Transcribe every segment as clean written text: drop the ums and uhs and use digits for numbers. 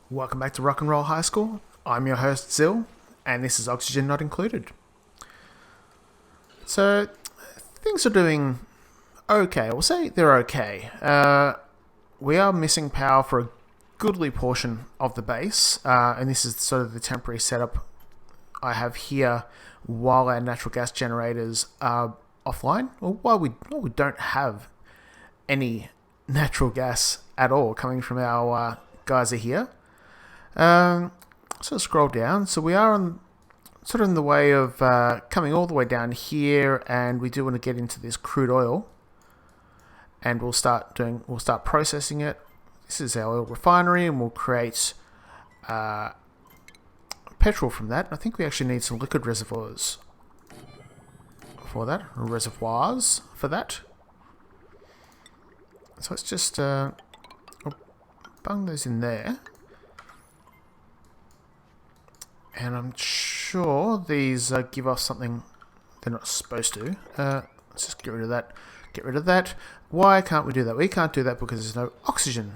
Welcome back to Rock and Roll High School. I'm your host Zil, and this is Oxygen Not Included. So, things are doing okay. We'll say they're okay. We are missing power for a goodly portion of the base, and this is sort of the temporary setup I have here while our natural gas generators are offline, or while we don't have any natural gas at all coming from our geyser here. So scroll down. So we are on sort of in the way of coming all the way down here, and we do want to get into this crude oil, and we'll start processing it. This is our oil refinery, and we'll create petrol from that. I think we actually need some liquid reservoirs for that, or reservoirs for that. So let's just bung those in there. And I'm sure these give off something they're not supposed to. Let's just get rid of that. Get rid of that. Why can't we do that? We can't do that because there's no oxygen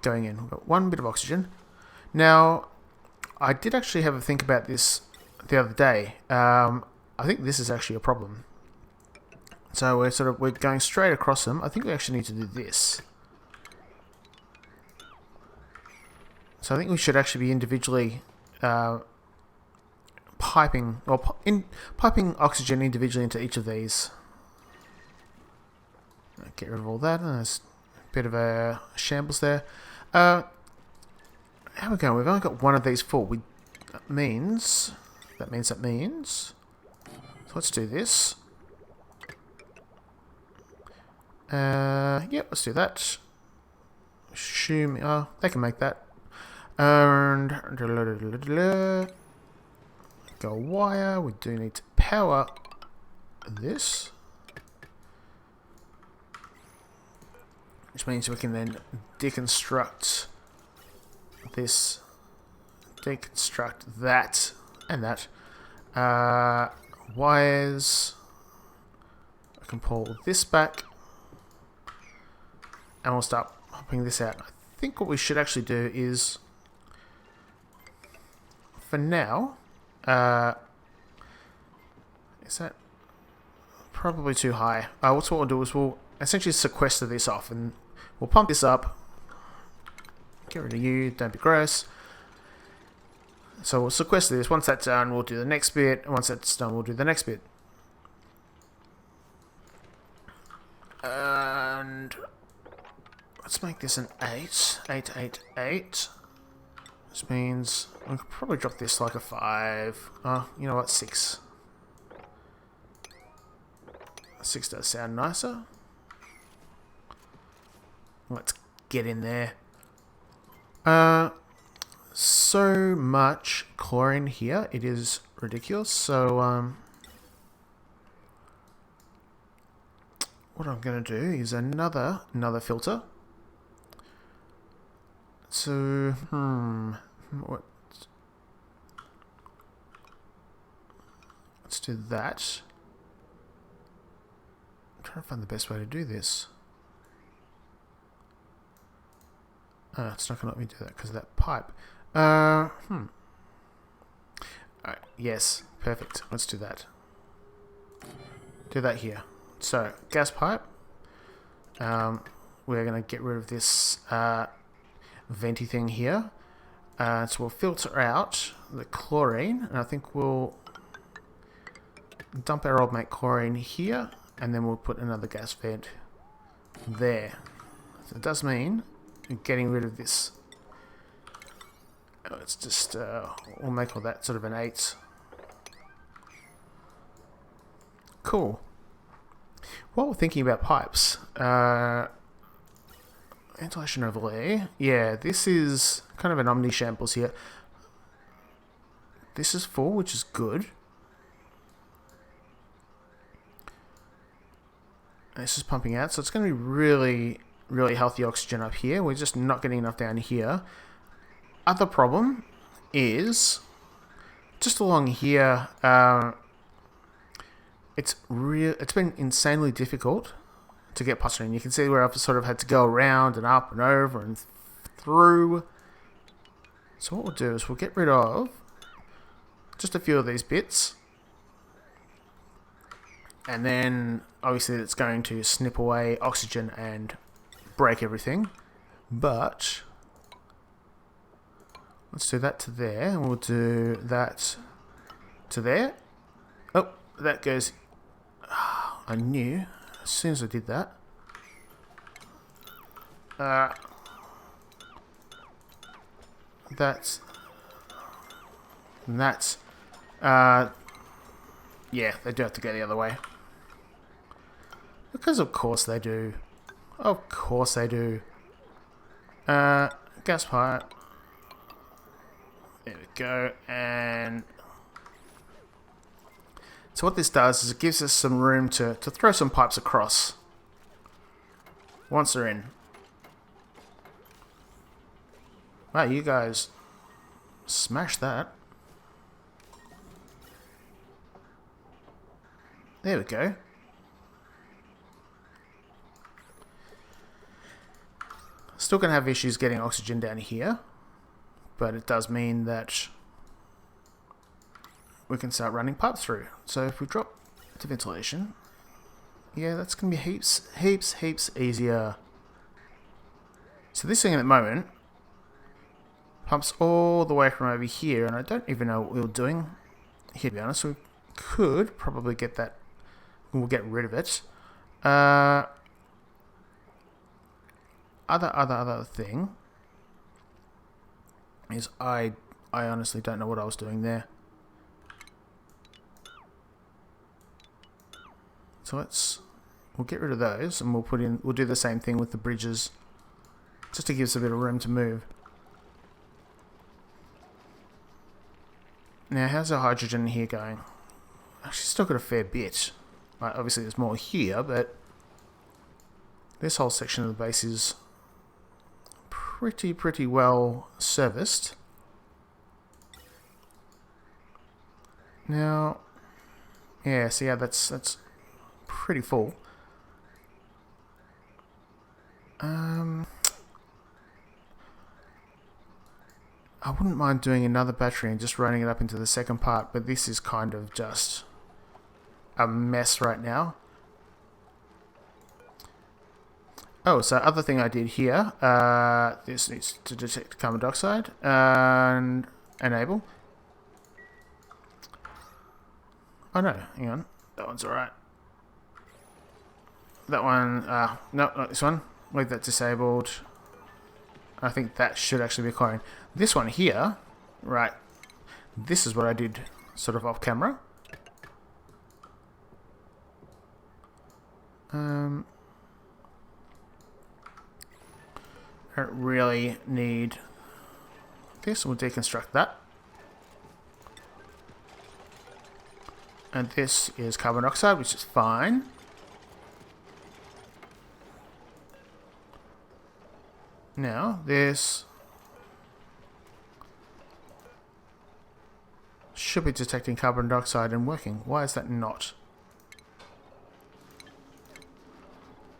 going in. We've got one bit of oxygen. Now, I did actually have a think about this the other day. I think this is actually a problem. So we're going straight across them. I think we actually need to do this. So I think we should actually be individually piping oxygen individually into each of these. Get rid of all that. There's a bit of a shambles there. How are we going? We've only got one of these full. That means. So let's do this. Yep, let's do that. Assume. They can make that. And go wire. We do need to power this, which means we can then deconstruct this, deconstruct that, and that. Wires. I can pull this back, and we'll start popping this out. I think what we should actually do is, for now, is that probably too high? What we'll do is we'll essentially sequester this off, and we'll pump this up. Get rid of you, don't be gross. So we'll sequester this. Once that's done, we'll do the next bit. And once that's done, we'll do the next bit. And let's make this an 8. 8, 8, 8. This means I could probably drop this like a 5. Oh, you know what? 6. 6 does sound nicer. Let's get in there. So much chlorine here. It is ridiculous. So, what I'm going to do is another filter. So, what? Let's do that. I'm trying to find the best way to do this. It's not going to let me do that because of that pipe. Alright, yes, perfect. Let's do that. Do that here. So, gas pipe. We're going to get rid of this venti thing here. So we'll filter out the chlorine, and I think we'll dump our old mate chlorine here, and then we'll put another gas vent there. So it does mean getting rid of this. Let's just we'll make all that sort of an 8. Cool. While we're thinking about pipes, ventilation overlay. Yeah, this is kind of an omni shambles here. This is full, which is good. This is pumping out, so it's going to be really, really healthy oxygen up here. We're just not getting enough down here. Other problem is just along here. It's been insanely difficult to get pasta in. You can see where I've sort of had to go around and up and over and through So what we'll do is we'll get rid of just a few of these bits. And then obviously it's going to snip away oxygen and break everything. But let's do that to there, and we'll do that to there. Oh, that goes... I knew as soon as I did that. That's... yeah, they do have to go the other way. Because of course they do. Of course they do. Gas pipe. There we go. And so what this does is it gives us some room to throw some pipes across once they're in. Wow, you guys smashed that. There we go. Still going to have issues getting oxygen down here, but it does mean that we can start running pipes through. So if we drop to ventilation, yeah, that's going to be heaps easier. So this thing at the moment pumps all the way from over here, and I don't even know what we were doing here, to be honest. We could probably get that. We'll get rid of it. Other thing is I honestly don't know what I was doing there. So we'll get rid of those, and we'll do the same thing with the bridges, just to give us a bit of room to move. Now, how's our hydrogen here going? Actually, still got a fair bit. Like, obviously, there's more here, but this whole section of the base is pretty well serviced. Now, yeah, so yeah, that's pretty full. I wouldn't mind doing another battery and just running it up into the second part, but this is kind of just a mess right now. Oh, so other thing I did here, this needs to detect carbon dioxide and enable. Oh no, hang on, that one's alright. That one, no, not this one. Leave that disabled. I think that should actually be chlorine. This one here, right, this is what I did sort of off camera. I don't really need this. We'll deconstruct that. And this is carbon dioxide, which is fine. Now, this should be detecting carbon dioxide and working. Why is that not?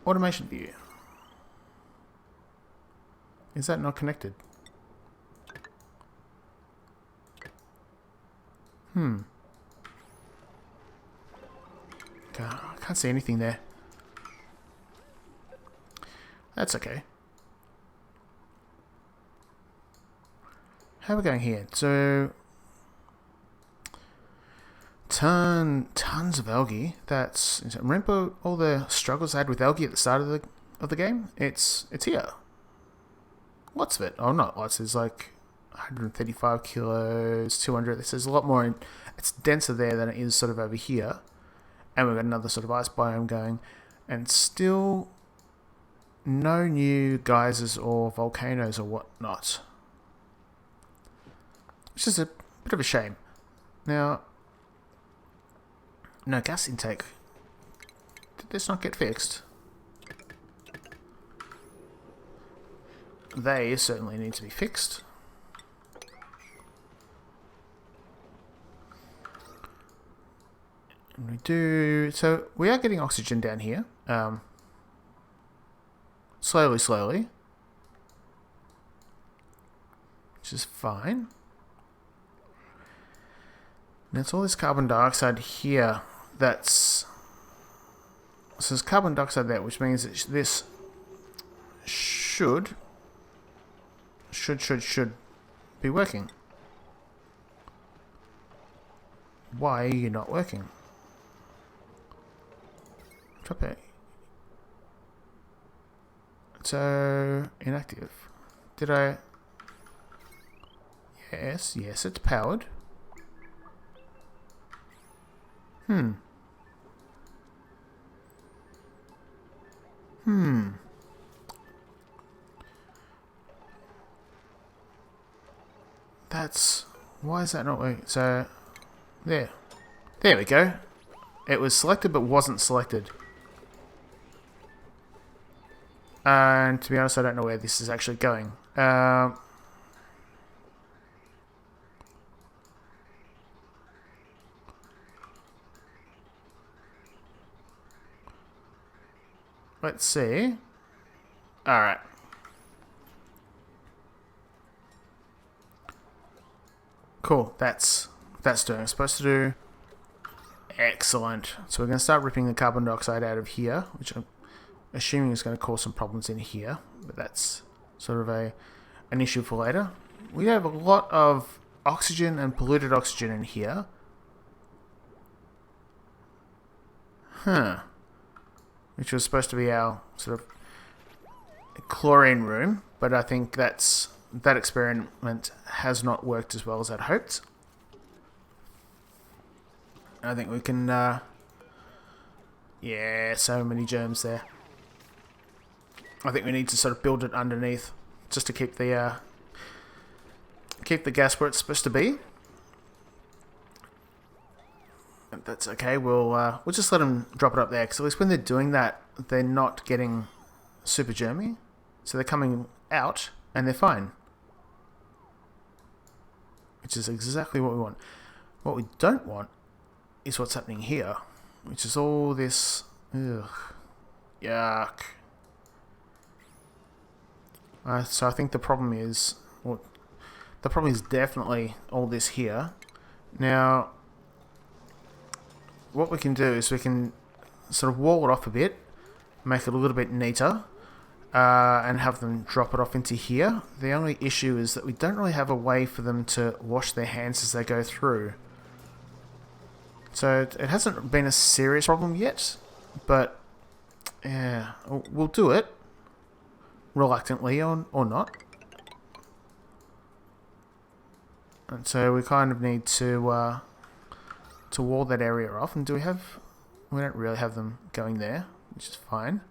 Automation view. Is that not connected? I can't see anything there. That's okay. How are we going here? So, tons of algae. Remember all the struggles I had with algae at the start of the game? It's here. Lots of it. Oh, not lots. There's like 135 kilos, 200. This is a lot more. It's denser there than it is sort of over here. And we've got another sort of ice biome going, and still no new geysers or volcanoes or whatnot. Which is a bit of a shame. Now, no gas intake. Did this not get fixed? They certainly need to be fixed. And we do... So, we are getting oxygen down here. Slowly. which is fine. Now it's all this carbon dioxide here that's... So there's carbon dioxide there, which means that this should be working. Why are you not working? Drop it. So, inactive. Did I... Yes, it's powered. That's... Why is that not working? So, there. There we go. It was selected but wasn't selected. And to be honest, I don't know where this is actually going. Let's see. Alright. Cool, that's doing what it's supposed to do. Excellent. So we're going to start ripping the carbon dioxide out of here, which I'm assuming is going to cause some problems in here, but that's sort of an issue for later. We have a lot of oxygen and polluted oxygen in here. Which was supposed to be our sort of chlorine room, but I think that experiment has not worked as well as I'd hoped. I think we can, yeah, so many germs there. I think we need to sort of build it underneath, just to keep the gas where it's supposed to be. And that's okay. We'll just let them drop it up there, because at least when they're doing that, they're not getting super germy, so they're coming out and they're fine. Which is exactly what we want. What we don't want is what's happening here, which is all this... Ugh. Yuck. So I think the problem is... Well, the problem is definitely all this here. Now, what we can do is we can sort of wall it off a bit, make it a little bit neater, and have them drop it off into here. The only issue is that we don't really have a way for them to wash their hands as they go through. So it hasn't been a serious problem yet, but yeah, we'll do it reluctantly or not. And so we kind of need to wall that area off. And do we have... We don't really have them going there, which is fine.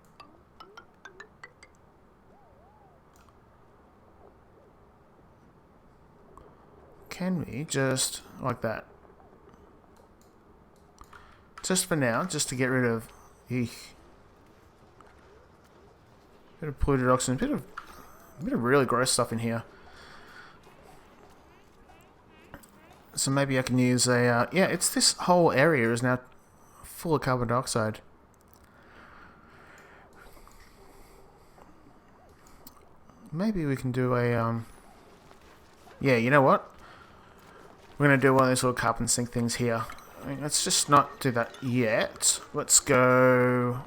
Can we just... like that? Just for now, just to get rid of... Eek. Bit of polluted oxygen, a bit of really gross stuff in here. So maybe I can use a... yeah, it's this whole area is now full of carbon dioxide. Maybe we can do a... yeah, you know what? We're going to do one of these little carbon sink things here. I mean, let's just not do that yet. Let's go...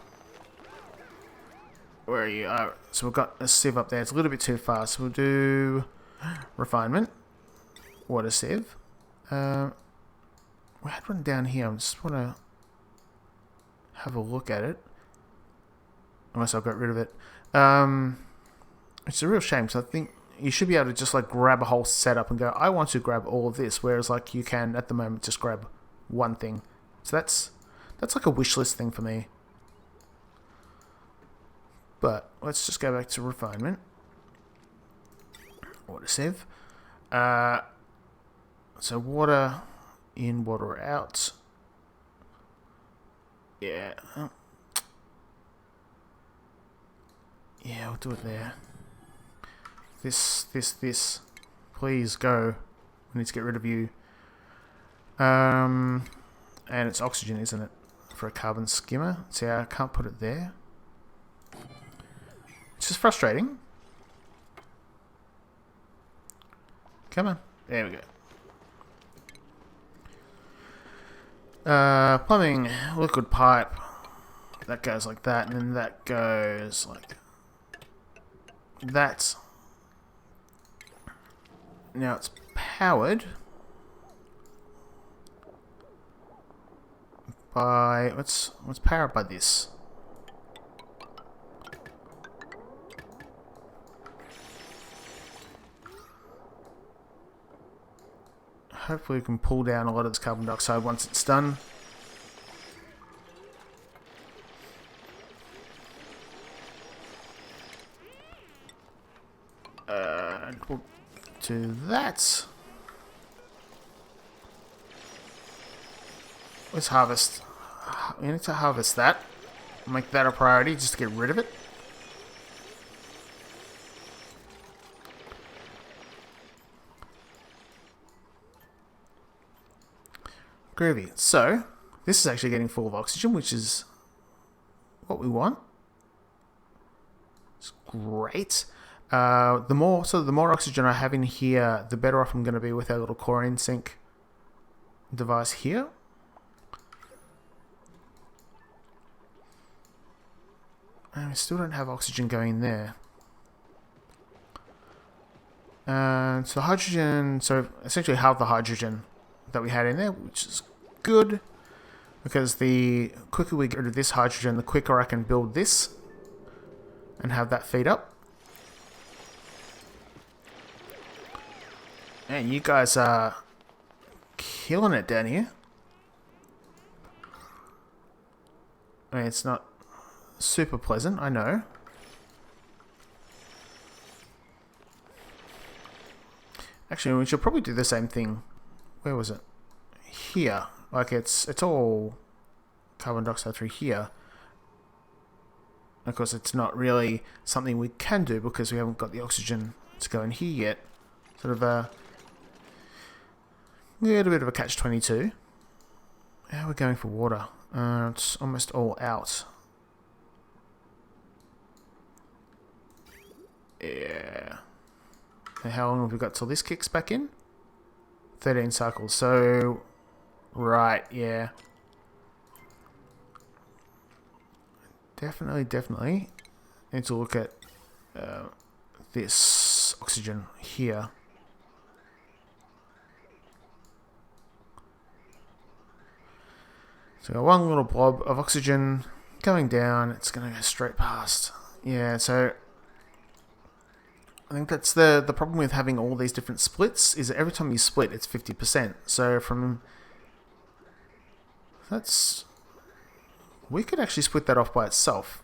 Where are you? So we've got a sieve up there. It's a little bit too far. So we'll do refinement. Water sieve. We had one down here. I just want to have a look at it. Unless I've got rid of it. It's a real shame. So I think you should be able to just like grab a whole setup and go, I want to grab all of this. Whereas like you can at the moment just grab one thing. So that's like a wish list thing for me. But let's just go back to refinement. Water sieve. So water in, water out. Yeah. Yeah, we'll do it there. This. Please go. We need to get rid of you. And it's oxygen, isn't it? For a carbon skimmer. See, I can't put it there. It's just frustrating. Come on. There we go. Plumbing, liquid pipe. That goes like that, and then that goes like that. Now it's powered by what's powered by this? Hopefully we can pull down a lot of this carbon dioxide once it's done. And we'll do that. Let's harvest. We need to harvest that. Make that a priority just to get rid of it. Groovy. So, this is actually getting full of oxygen, which is what we want. It's great. The more oxygen I have in here, the better off I'm going to be with our little core in sync device here. And we still don't have oxygen going there. And so hydrogen, so essentially half the hydrogen that we had in there, which is good, because the quicker we get rid of this hydrogen, the quicker I can build this and have that feed up. And you guys are killing it down here. I mean, it's not super pleasant, I know. Actually, we should probably do the same thing. Where was it? Here. Like it's all carbon dioxide through here. Of course, it's not really something we can do because we haven't got the oxygen to go in here yet. Sort of a bit of a catch-22. How are we going for water? It's almost all out. Yeah. And how long have we got till this kicks back in? 13 cycles. So, right, yeah. Definitely need to look at this oxygen here. So got one little blob of oxygen going down. It's going to go straight past. Yeah, so I think that's the problem with having all these different splits, is that every time you split, it's 50%. So from... we could actually split that off by itself.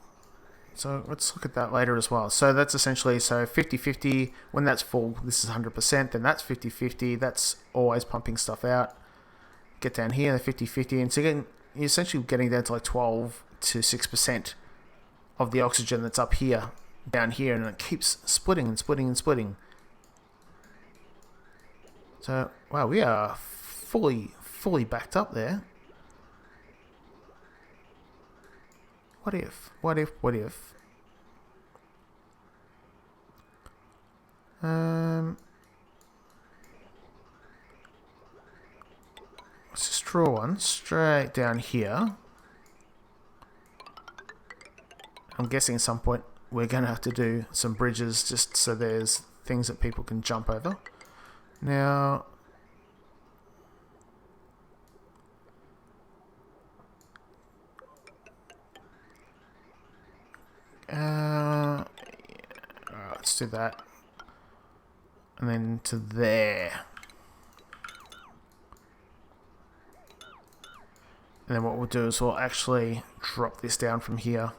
So let's look at that later as well. So that's essentially, so 50-50, when that's full, this is 100%, then that's 50-50, that's always pumping stuff out. Get down here, the 50-50, and so you're essentially getting down to like 12 to 6% of the oxygen that's up here, down here, and it keeps splitting and splitting and splitting. So, wow, we are fully backed up there. What if? Let's just draw one straight down here. I'm guessing at some point we're going to have to do some bridges just so there's things that people can jump over. Now, alright, let's do that. And then to there. And then what we'll do is we'll actually drop this down from here.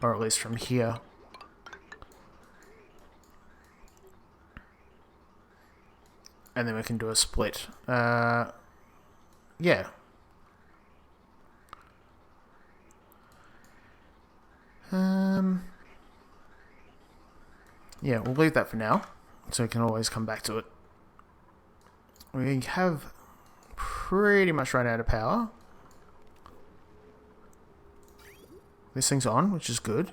Or at least from here. And then we can do a split. Yeah. Yeah, we'll leave that for now, so we can always come back to it. We have pretty much run out of power. This thing's on, which is good.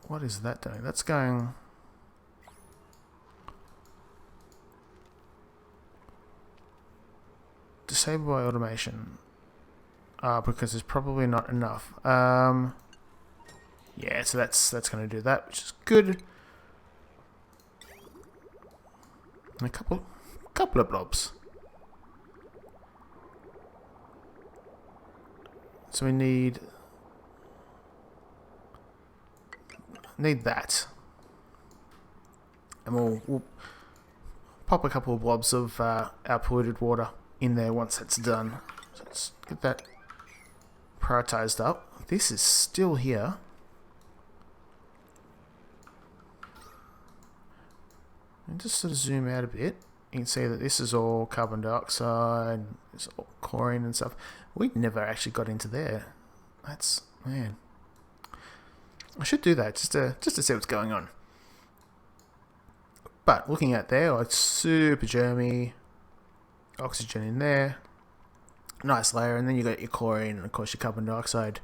What is that doing? That's going... Disable by automation. Because there's probably not enough. Yeah, so that's going to do that, which is good. And a couple of blobs. So we need that, and we'll pop a couple of blobs of our polluted water in there once that's done. So let's get that prioritized up. This is still here. And just sort of zoom out a bit. You can see that this is all carbon dioxide, it's all chlorine and stuff. We never actually got into there. That's, man. I should do that just to see what's going on. But looking at there, like super germy, oxygen in there, nice layer, and then you got your chlorine and of course your carbon dioxide.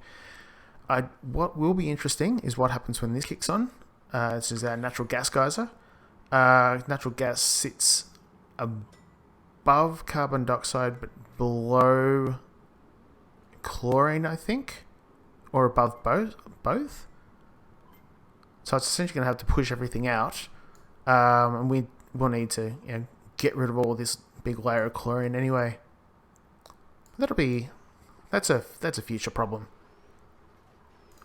What will be interesting is what happens when this kicks on. This is our natural gas geyser. Natural gas sits above carbon dioxide but below chlorine, I think, or above both. So it's essentially going to have to push everything out, and we will need to, get rid of all this big layer of chlorine anyway. That's a future problem.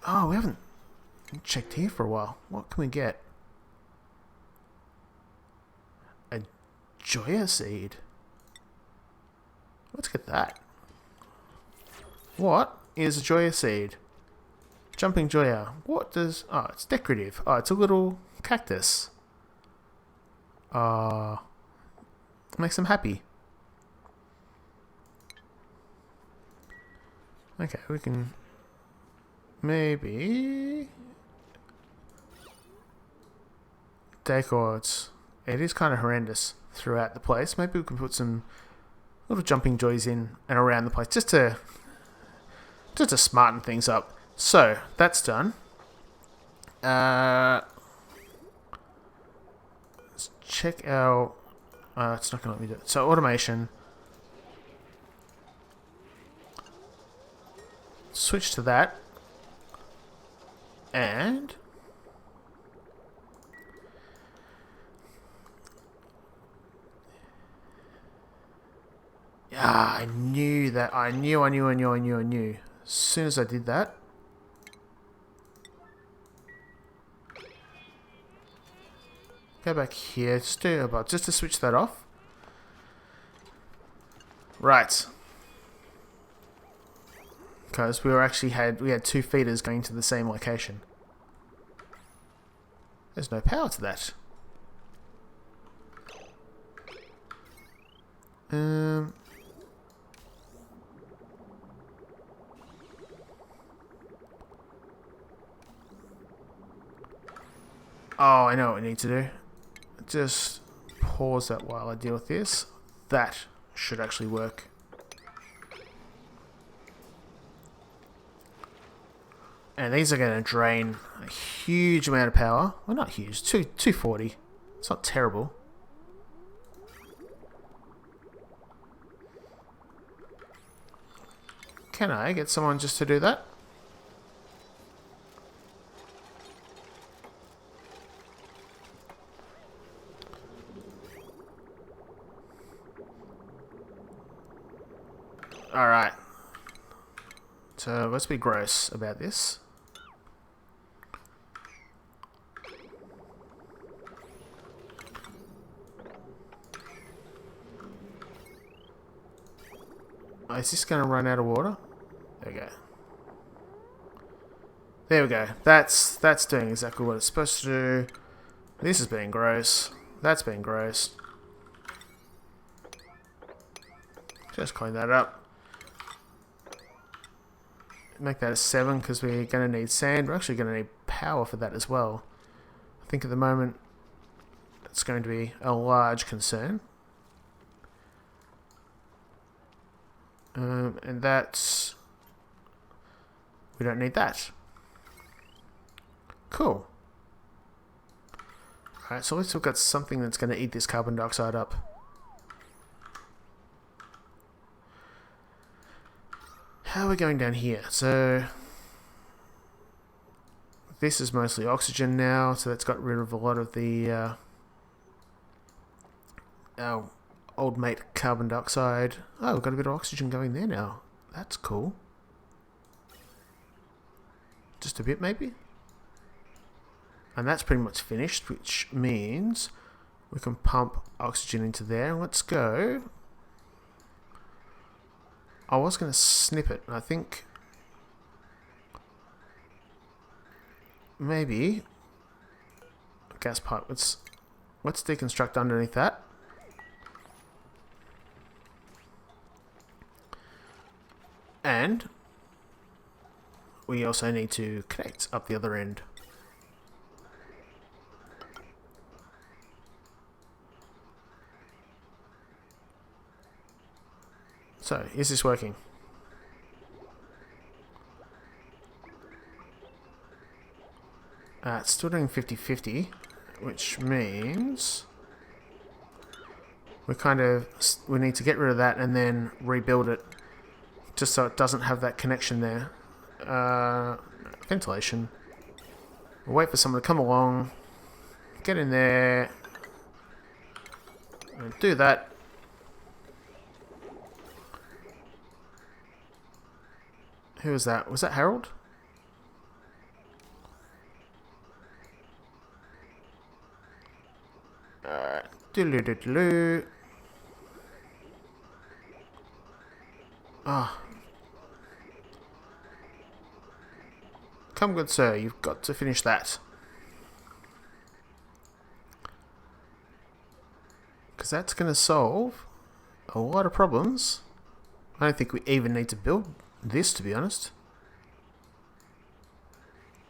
Oh, we haven't checked here for a while. What can we get? A Joya seed. Let's get that. What is a Joya seed? Jumping Joya. What does... Oh, it's decorative. Oh, it's a little cactus. Makes them happy. Okay, we can... Maybe... Decors. It is kind of horrendous throughout the place. Maybe we can put some little jumping joys in and around the place just to smarten things up. So, that's done. Let's check our... it's not going to let me do it. So, automation. Switch to that. And... Ah, I knew that. I knew. As soon as I did that. Go back here, just to switch that off. Right. Because we had two feeders going to the same location. There's no power to that. Oh, I know what we need to do. Just pause that while I deal with this. That should actually work. And these are going to drain a huge amount of power. Well, not huge. 240. It's not terrible. Can I get someone just to do that? Alright. So let's be gross about this. Is this going to run out of water? There we go. There we go. That's doing exactly what it's supposed to do. This is being gross. That's being gross. Just clean that up. Make that a 7 because we're going to need sand. We're actually going to need power for that as well. I think at the moment that's going to be a large concern. And that's... We don't need that. Cool. Alright, so at least we've got something that's going to eat this carbon dioxide up. How are we going down here? So this is mostly oxygen now, so that's got rid of a lot of the our old mate carbon dioxide. Oh, we've got a bit of oxygen going there now. That's cool. Just a bit, maybe? And that's pretty much finished, which means we can pump oxygen into there. Let's go. I was going to snip it. I think maybe a gas pipe. Let's deconstruct underneath that. And we also need to connect up the other end. So, is this working? It's still doing 50-50, which means we need to get rid of that and then rebuild it, just so it doesn't have that connection there. Ventilation. We'll wait for someone to come along, get in there, and do that. Who was that? Was that Harold? Doodle-doodle-doo. Ah. Come, good sir, you've got to finish that. Because that's going to solve a lot of problems. I don't think we even need to build this, to be honest.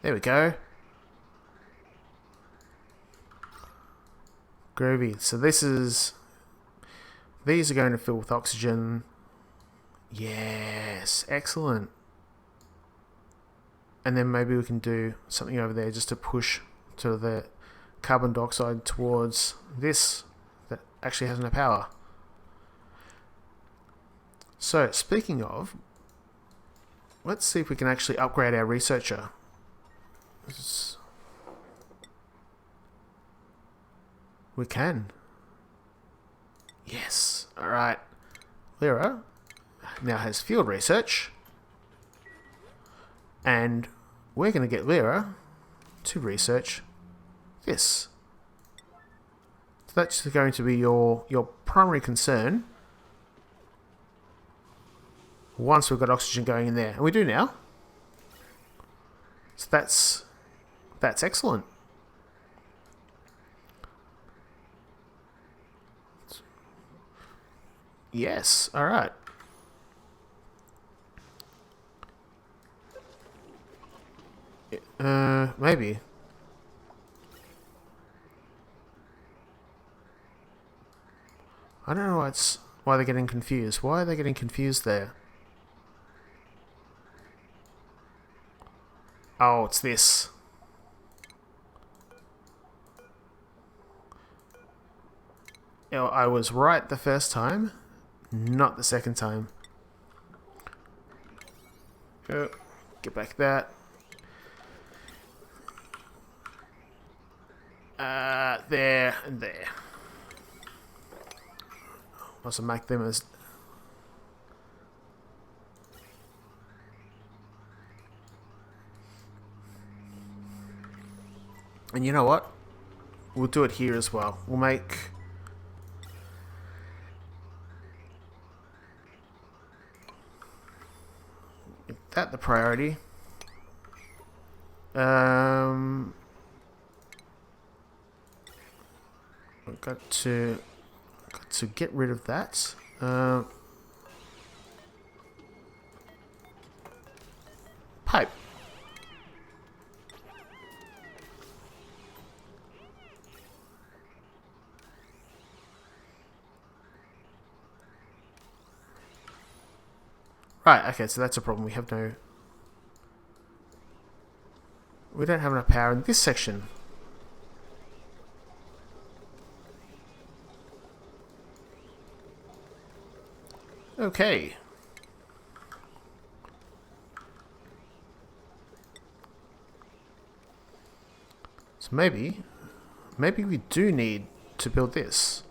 There we go. Groovy. So these are going to fill with oxygen. Yes, excellent. And then maybe we can do something over there just to push to the carbon dioxide towards this that actually has no power. So, speaking of, let's see if we can actually upgrade our researcher. We can. Yes. Alright. Lyra now has field research. And we're going to get Lyra to research this. So that's going to be your primary concern once we've got oxygen going in there. And we do now. So that's excellent. Yes, alright. Maybe. I don't know why they're getting confused. Why are they getting confused there? Oh, it's this. I was right the first time, not the second time. Get back that. There and there. Also make them as... And you know what? We'll do it here as well. We'll make... that the priority. We've got to get rid of that. Pipe. Right, okay, so that's a problem. We don't have enough power in this section. Okay. So maybe we do need to build this.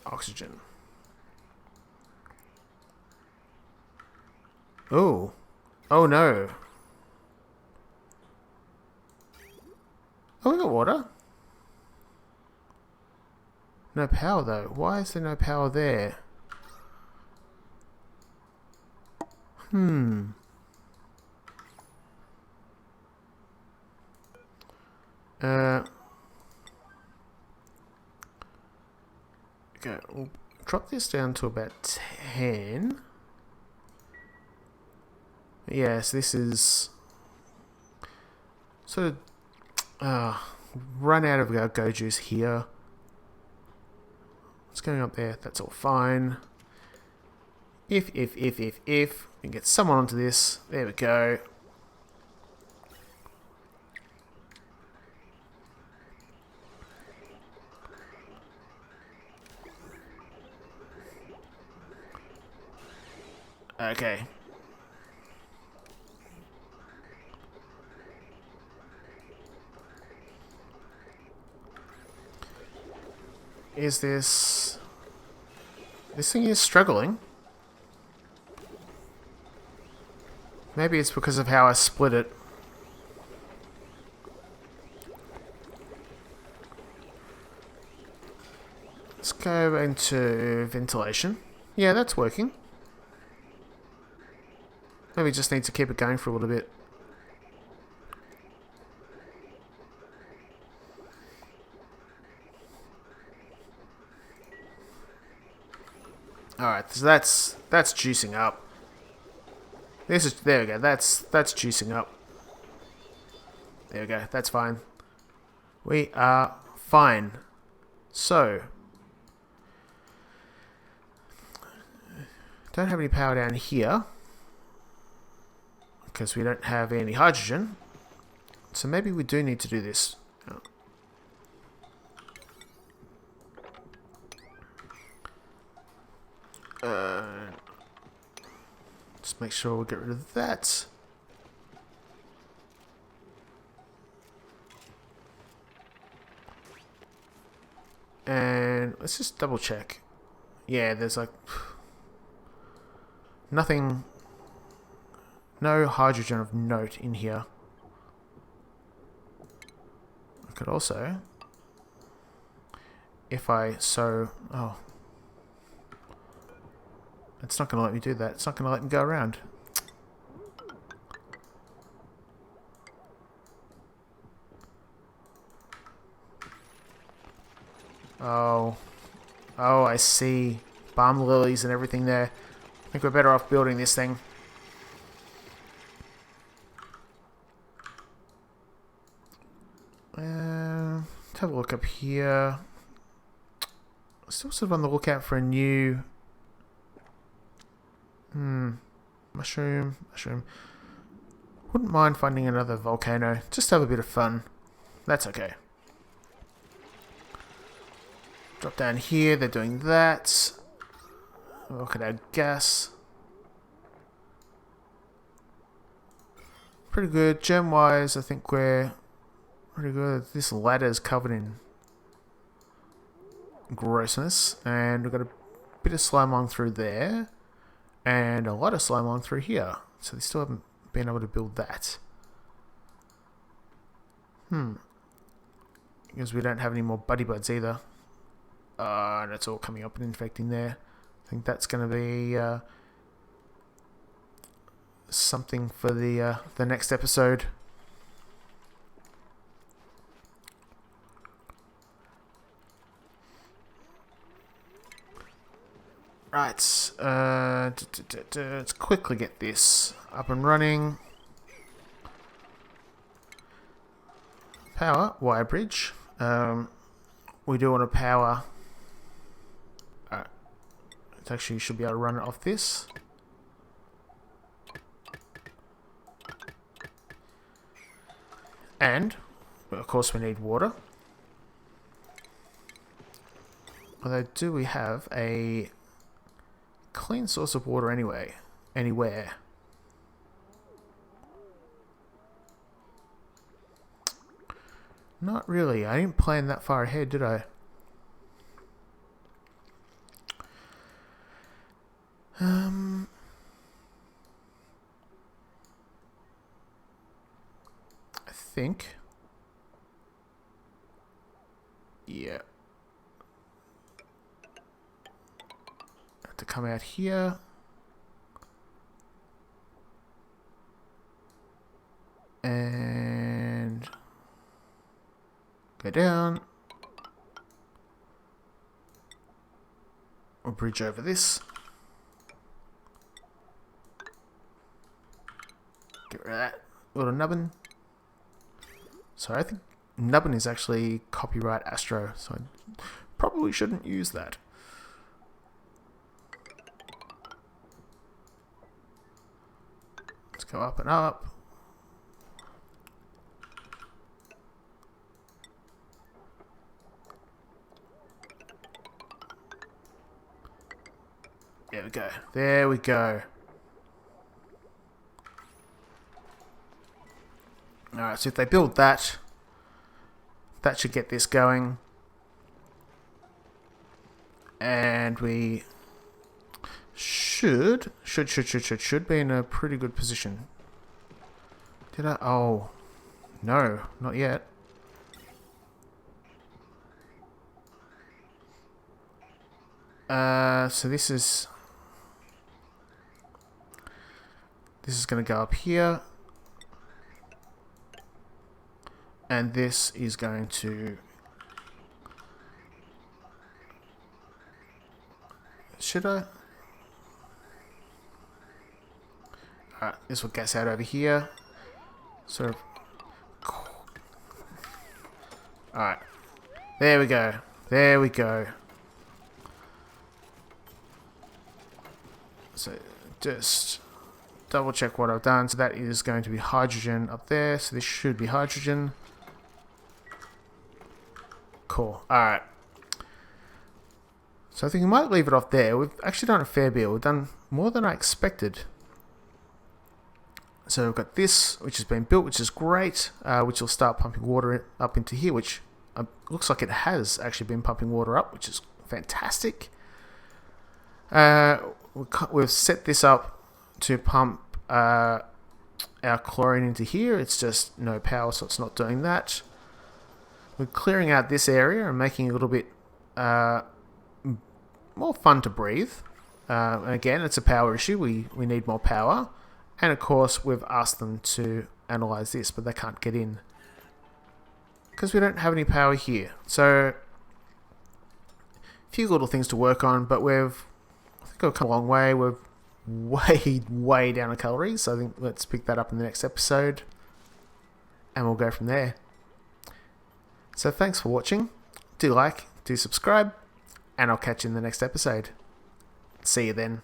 Oxygen. Oh. Oh no. Oh, we got water. No power though. Why is there no power there? Okay, we'll drop this down to about 10. Yes, this is sort of run out of our go juice here. What's going up there? That's all fine. If we can get someone onto this, there we go. Okay. Is this... This thing is struggling. Maybe it's because of how I split it. Let's go into ventilation. Yeah, that's working. Maybe just need to keep it going for a little bit. Alright, so that's juicing up. This is, there we go, that's juicing up. There we go, that's fine. We are fine. So, don't have any power down here because we don't have any hydrogen. So maybe we do need to do this. Just make sure we get rid of that. And let's just double check. Yeah, there's like nothing, no hydrogen of note in here. I could also, if I so, oh, it's not going to let me do that. It's not going to let me go around. Oh, I see. Balm lilies and everything there. I think we're better off building this thing. Let's have a look up here. Still sort of on the lookout for a new... Mushroom. Wouldn't mind finding another volcano. Just have a bit of fun. That's okay. Drop down here, they're doing that. Look at our gas. Pretty good. Gem-wise, I think we're pretty good. This ladder's covered in grossness. And we've got a bit of slime along through there. And a lot of slime along through here. So they still haven't been able to build that. Because we don't have any more buddy buds either. And it's all coming up and infecting there. I think that's going to be something for the next episode. Right, let's quickly get this up and running. Power, wire bridge. We do want to power... It actually should be able to run it off this. And, of course, we need water. Although, do we have a clean source of water anywhere? Not really. I didn't plan that far ahead, did I? I think. Yeah. Have to come out here. And go down. We'll bridge over this. Get rid of that little nubbin. Sorry, I think nubbin is actually copyright Astro, so I probably shouldn't use that. Let's go up and up. There we go. There we go. Alright, so if they build that, that should get this going. And we should be in a pretty good position. Did I? Oh, no, not yet. So this is going to go up here. And this is going to... Should I? Alright, this will gas out over here. Sort of... Alright. There we go. There we go. So, just double check what I've done. So that is going to be hydrogen up there. So this should be hydrogen. Cool. Alright. So I think we might leave it off there. We've actually done a fair bit. We've done more than I expected. So we've got this, which has been built, which is great, which will start pumping water up into here, which looks like it has actually been pumping water up, which is fantastic. We've set this up to pump our chlorine into here. It's just no power, so it's not doing that. We're clearing out this area and making it a little bit more fun to breathe. And again, it's a power issue. We need more power. And of course, we've asked them to analyze this, but they can't get in because we don't have any power here. So, a few little things to work on, but I think we've come a long way. We're way down on calories. So I think let's pick that up in the next episode, and we'll go from there. So thanks for watching. Do like, do subscribe, and I'll catch you in the next episode. See you then.